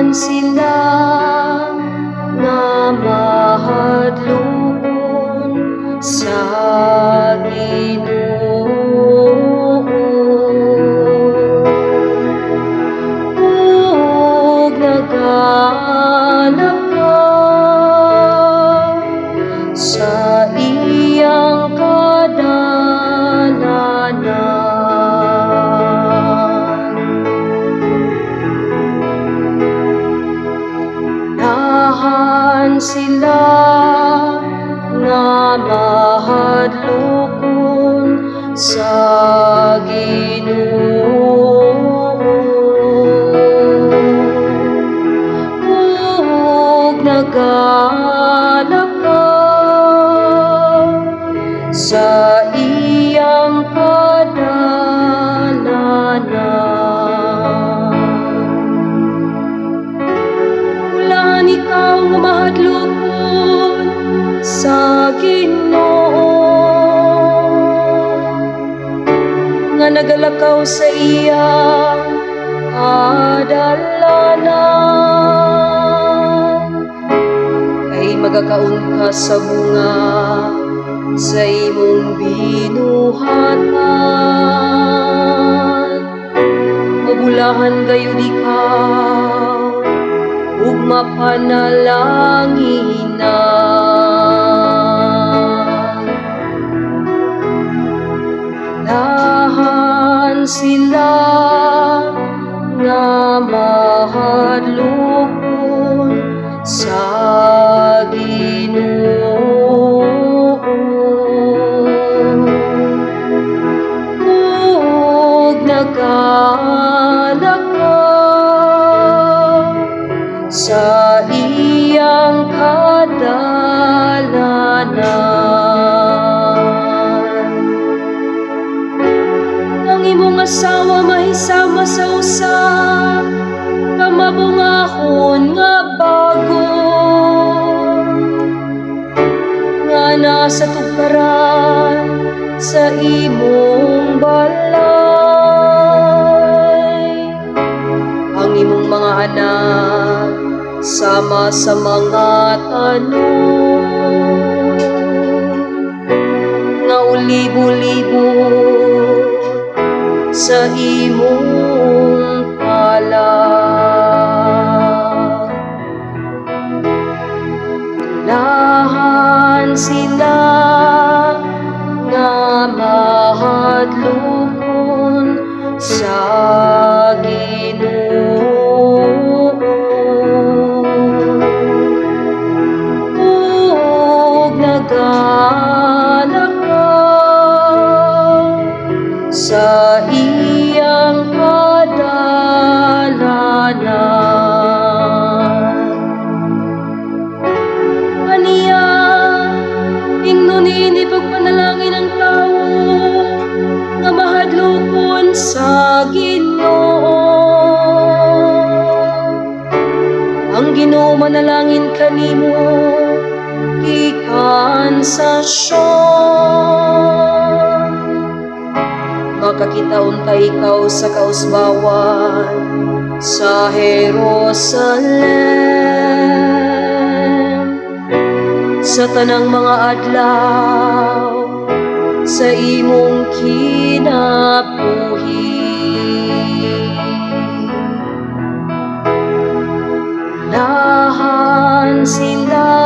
Dahan sila nga mahadlokon sa Ginoo. Ug naghanap ka sa iyang kadalanan. Dahan sila nga mahadlokon sa Ginoo. Ug naghanap ka sa iyang kadalanan. Ulan ikaw nga mahadlokon sa Ginoo, nga nagalakaw sa iyang kadalanan. Kay magakaon ka sa bunga sa imong binuhatan. Mabulahan gayud ikaw ug mapanalanginan. Dahan sila nga mahadlokon sa Ginoo. Ug naghanap ka sa iyang kadalanan. Ang imong asawa mahisama sa usa ka mabungahon nga bago, nga nasa tugkaran sa imong balay. Ang imong mga anak sama sa mga tanong, nga ulibo-libo sa imong palad. Dahan sila nga mahadlokon sa Ginoo. Ug naghanap ka sa iyang kadalanan. Aniya ingnunin ipagpanalangin ang tawo nga mahadlokon sa Ginoo. Ang Ginoo manalangin kanimo gikan sa Sion. Makakitaon ka ikaw sa kausbawan sa Jerusalem, sa tanang mga adlaw sa imong kinabuhi. Dahan sila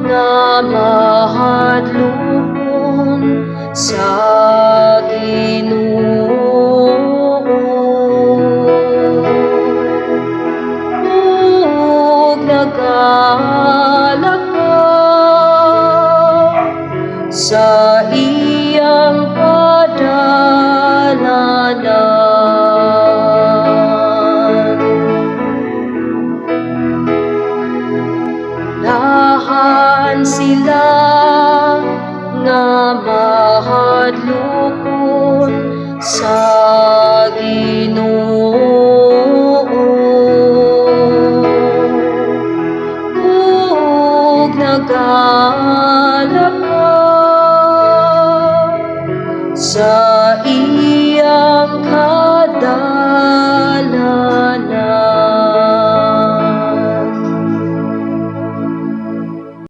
nga mahadlokon sa Ginoo. Ug naghanap ka sa iyang kadalanan. Dahan sila nga mahadlokon sa Ginoo. Ug naghanap ka sa